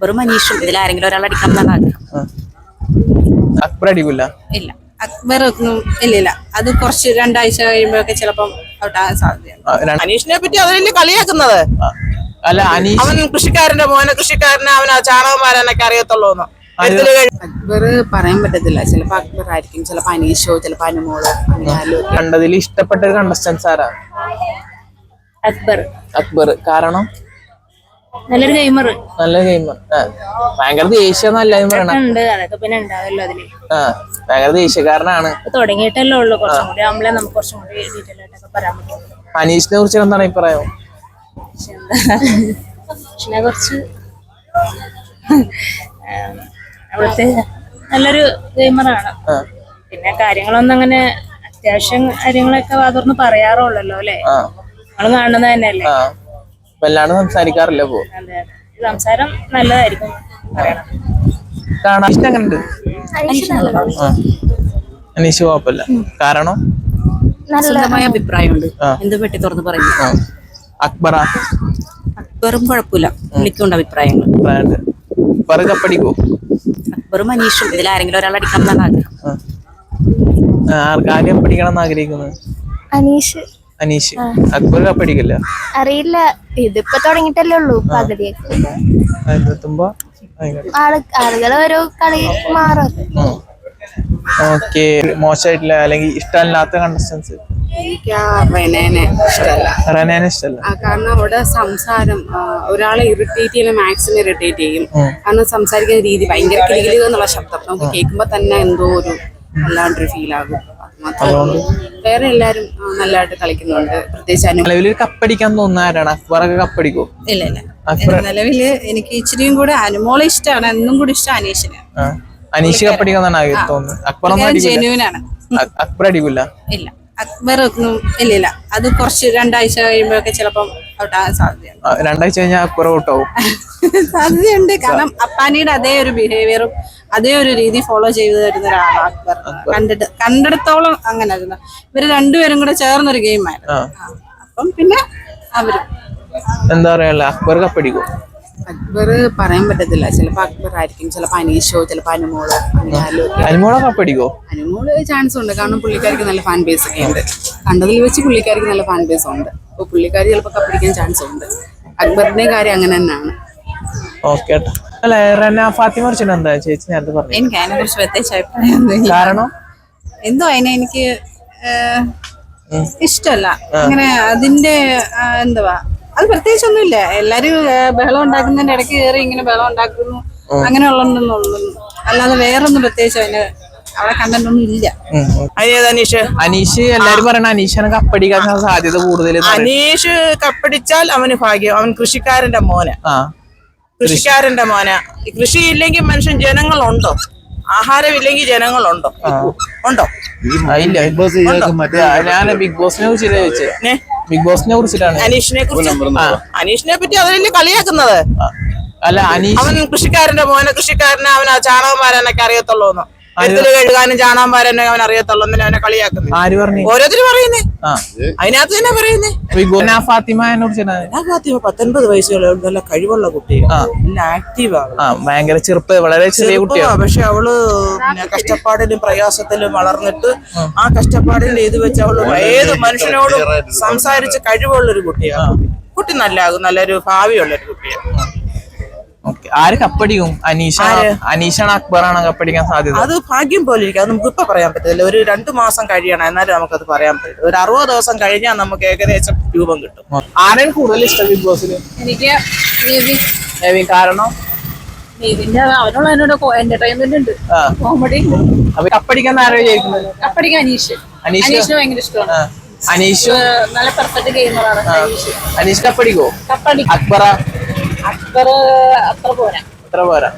അക്ബറും അനീഷും ഇതിൽ ആരെങ്കിലും ഒരാൾ അടിക്കണം എന്നാണ് ആഗ്രഹം. അക്ബർ അടിക്കില്ല. ഇല്ല, അക്ബർ ഒന്നും ഇല്ല. അത് കുറച്ച് രണ്ടാഴ്ച കഴിയുമ്പോഴൊക്കെ ചിലപ്പം ഔട്ടാകാൻ സാധ്യതയുണ്ട്. അനീഷിനെ പറ്റി അതിൽ കളിയാക്കുന്നത് അല്ല, അനീഷ് അവൻ കൃഷിക്കാരന്റെ മോനെ, കൃഷിക്കാരനെ അവൻ ചാണകം മാരാനൊക്കെ അറിയത്തുള്ളൂ. അക്ബർ പറയാൻ പറ്റത്തില്ല. ചിലപ്പോ അക്ബർ ആയിരിക്കും, ചിലപ്പോ അനീഷോ, ചിലപ്പോ അനുമോളോ. കണ്ടതിൽ ഇഷ്ടപ്പെട്ട ഒരു കണ്ടസ്റ്റൻസ് ആരാ? അക്ബർ. അക്ബർ കാരണം നല്ലൊരു ഗെയിമർ. നല്ല ഗെയിമർ. ഭയങ്കര ദേഷ്യം നല്ലതെന്ന് പറയണം. അതൊക്കെ പിന്നെ ഉണ്ടാവല്ലോ അതില്. ഭയങ്കര ദേഷ്യക്കാരനാണ്. തുടങ്ങിയിട്ടല്ലേ ഉള്ളു. കുറച്ചും കൂടി ആവുമ്പളേ നമുക്ക് കുറച്ചും കൂടി ഡീറ്റെയിൽ ആയിട്ടൊക്കെ പറയാൻ പറ്റുള്ളൂ. അനീഷിനെ കുറിച്ച് എന്താണ് അഭിപ്രായം? അനീഷിനെ കുറിച്ച് അവിടുത്തെ നല്ലൊരു ഗെയിമറാണ്. പിന്നെ കാര്യങ്ങളൊന്നും അങ്ങനെ അത്യാവശ്യം കാര്യങ്ങളൊക്കെ വാതുറന്ന് പറയാറുള്ളല്ലോ അല്ലെ. നമ്മള് കാണുന്നത് തന്നെയല്ലേ. വല്ലാണ്ട് സംസാരിക്കാറില്ല. അതെ, സംസാരം നല്ലതായിരിക്കും പറയണം. കാണാൻ എങ്ങനെയുണ്ട്? അനീഷ് കുഴപ്പമില്ല. കാരണം സ്വന്തമായ അഭിപ്രായമുണ്ട്, എന്തും വെട്ടി തുറന്ന് പറയുന്നു. അക്ബറ? അക്ബറും കുഴപ്പമില്ല, പുള്ളിക്കുണ്ട് അഭിപ്രായങ്ങൾ. അക്ബർ കപ്പടിക്കോ? അക്ബറും അനീഷും ഇതിൽ ആരെങ്കിലും ഒരാൾ അടിക്കണം എന്നാണ് ആഗ്രഹം. ആരും പഠിക്കണം എന്ന് ആഗ്രഹിക്കുന്നത്? അനീഷ്. അനീഷ്. അക്ബർ കപ്പടിക്കില്ല. അറിയില്ല, ഇതിപ്പോ തുടങ്ങിട്ടല്ലേ ഉള്ളൂ. പകുതിയൊക്കെ ആളുകൾ ഓരോ കളി മാറും. ഓക്കെ, മോശമായിട്ടില്ല അല്ലെങ്കിൽ ഇഷ്ടമല്ലാത്ത കണ്ടസ്റ്റൻസ്? എനിക്ക് റെനേനെ ഇഷ്ടമല്ല. റെനേനെ ഇഷ്ടമല്ല കാരണം അവിടെ സംസാരം ഒരാളെ ഇറിറ്റേറ്റ് ചെയ്യുന്ന മാക്സിമം ഇറിറ്റേറ്റ് ചെയ്യും. കാരണം സംസാരിക്കുന്ന രീതി ഭയങ്കര കിളികിളി എന്നുള്ള ശബ്ദം നമുക്ക് കേൾക്കുമ്പോ തന്നെ എന്തോ ഒരു വല്ലാണ്ടൊരു ഫീൽ ആകും. മാത്രമല്ല വേറെ എല്ലാരും നല്ലതായിട്ട് കളിക്കുന്നുണ്ട്. പ്രത്യേകിച്ച് നിലവിൽ കപ്പടിക്കാൻ തോന്നുന്ന ആരാണ്? അക്ബറൊക്കെ കപ്പടിക്കോ? ഇല്ല ഇല്ല, നിലവില് എനിക്ക് ഇച്ചിരിയും കൂടെ അനുമോളെ ഇഷ്ടമാണ്. എന്നും കൂടി ഇഷ്ടം അനീഷിന്. അനീഷ് കപ്പടിക്കാന്നാണ് തോന്നുന്നത്. അക്ബർ ജെന്യൂനാണ്. അക്ബർ അടിക്കില്ല. ഇല്ല, അക്ബർ ഒന്നും ഇല്ല. അത് കുറച്ച് രണ്ടാഴ്ച കഴിയുമ്പോഴൊക്കെ ചിലപ്പം ഔട്ടാകാൻ സാധ്യതയുണ്ട്. രണ്ടാഴ്ച കഴിഞ്ഞാൽ അക്ബർ ഔട്ടാവും സാധ്യതയുണ്ട്. കാരണം അപ്പാനിയുടെ അതേ ഒരു ബിഹേവിയറും അതേ ഒരു രീതി ഫോളോ ചെയ്തു തരുന്ന ഒരാളാണ് അക്ബർ. കണ്ടെടുത്തോളം അങ്ങനെ ആയിരുന്നു. ഇവര് രണ്ടുപേരും കൂടെ ചേർന്നൊരു ഗെയിമായിരുന്നു. അപ്പം പിന്നെ അവര് എന്താ പറയാ, അക്ബർ കപ്പടിക്കോ? അക്ബർ പറയാൻ പറ്റത്തില്ല. ചിലപ്പോ അക്ബർ ആയിരിക്കും, ചിലപ്പോ അനീഷോ, ചിലപ്പോ അനുമോളോ. അനുമോളെ കപ്പടിക്കോ? അനുമോള് ചാൻസ് ഉണ്ട്. കാരണം പുള്ളിക്കാർക്ക് നല്ല ഫാൻ ബേസ് ഒക്കെ ഉണ്ട്. കണ്ടതിൽ വെച്ച് പുള്ളിക്കാർക്ക് നല്ല ഫാൻ ബേസ് ഉണ്ട്. അപ്പൊ പുള്ളിക്കാരി ചിലപ്പോ കപ്പടിക്കാൻ ചാൻസ് ഉണ്ട്. അക്ബറിന്റെ കാര്യം അങ്ങനെ തന്നെയാണ്. ഓക്കെ. അല്ല, റെന ഫാത്തിമ കുറിച്ച് എന്താ ചേച്ചി നേരത്തെ പറഞ്ഞു? എനിക്ക് അതിനെ കുറിച്ച് പ്രത്യേകിച്ച് അഭിപ്രായം കാരണം എന്തോ അതിനെ എനിക്ക് ഇഷ്ടമല്ല. അങ്ങനെ അതിന്റെ എന്തുവാ, അത് പ്രത്യേകിച്ചൊന്നുമില്ല. എല്ലാരും ബഹളം ഉണ്ടാക്കുന്നതിന്റെ ഇടയ്ക്ക് കയറി ഇങ്ങനെ ബഹളം ഉണ്ടാക്കുന്നു, അങ്ങനെയുള്ളതെന്നുള്ളൂ. അല്ലാതെ വേറൊന്നും പ്രത്യേകിച്ച് അതിന് അവിടെ കണ്ടന്റ് ഒന്നും ഇല്ല. അനീഷ് എല്ലാരും പറയണ അനീഷാണ് കപ്പടിക്കാൻ സാധ്യത കൂടുതൽ. അനീഷ് കപ്പടിച്ചാൽ അവന് ഭാഗ്യം. അവൻ കൃഷിക്കാരന്റെ മോന്. കൃഷിക്കാരന്റെ മോന്. കൃഷി ഇല്ലെങ്കിൽ മനുഷ്യൻ ജനങ്ങളുണ്ടോ? ആഹാരമില്ലെങ്കിൽ ജനങ്ങളുണ്ടോ? ഉണ്ടോ? ഇല്ല. ഞാൻ ബിഗ് ബോസിനെ കുറിച്ചിട്ടാ ചോദിച്ചേ. ബിഗ് ബോസിനെ കുറിച്ചിട്ടാണ്. അനീഷിനെ പറ്റി അതിൽ കളിയാക്കുന്നത് അല്ല, അനീഷ് അവൻ കൃഷിക്കാരന്റെ മോനെ, കൃഷിക്കാരനെ അവൻ ചാണകം മാരാനൊക്കെ അറിയത്തുള്ളൂ. എഴുത്തിൽ കഴുകാനും ചാണകം മാരാനെ അവൻ അറിയത്തുള്ളൂ. അവനെ കളിയാക്കുന്നു. ആര് പറഞ്ഞു? ഓരോരുത്തർ പറയുന്നേ. അതിനകത്ത് തന്നെ പറയുന്നേ. ഫാത്തിമയെ കുറിച്ചാണ്. ഫാത്തിമ 19 വയസ്സുള്ള നല്ല കഴിവുള്ള കുട്ടിയാണ്. ആക്റ്റീവാണ്. ഭയങ്കര ചെറുപ്പം, വളരെ ചെറിയ കുട്ടിയാണ്. പക്ഷെ അവള് കഷ്ടപ്പാടിലും പ്രയാസത്തിലും വളർന്നിട്ട് ആ കഷ്ടപ്പാടിന്റെ ഇത് വെച്ച് അവള് ഏത് മനുഷ്യനോടും സംസാരിച്ച് കഴിവുള്ളൊരു കുട്ടിയാണ്. കുട്ടി നല്ലൊരു ഭാവിയുള്ളൊരു കുട്ടിയാണ്. ആര് കപ്പടിക്കും? അനീഷാണ് അക്ബറാണ് കപ്പടിക്കാൻ സാധ്യത? അത് ഭാഗ്യം പോലെ ഇരിക്കും. അത് നമുക്ക് ഇപ്പൊ പറയാൻ പറ്റില്ല. ഒരു 2 മാസം കഴിയണം, എന്നാലും നമുക്കത് പറയാൻ പറ്റും. ഒരു 60 ദിവസം കഴിഞ്ഞാൽ നമുക്ക് ഏകദേശം രൂപം കിട്ടും. ആരാണ് കൂടുതൽ ഇഷ്ടം ബിഗ് ബോസില്? എനിക്ക് കാരണം അവനുള്ള എന്റർടൈൻമെന്റ് ഉണ്ട്, കോമഡി. അപ്പൊ കപ്പടിക്കാൻ ആരോ വിചാരിക്കുന്നത്? കപ്പടിക്കാൻ അനീഷിന് ഭയങ്കര ഇഷ്ടമാണ്. അനീഷ് നല്ല പെർഫെക്റ്റ് ഗെയിമറാണ്. അനീഷ് കപ്പടിക്കോ? കപ്പടിക്കും. അക്ബറ? അക്ബർ അത്ര പോരാ. അത്ര പോരാ.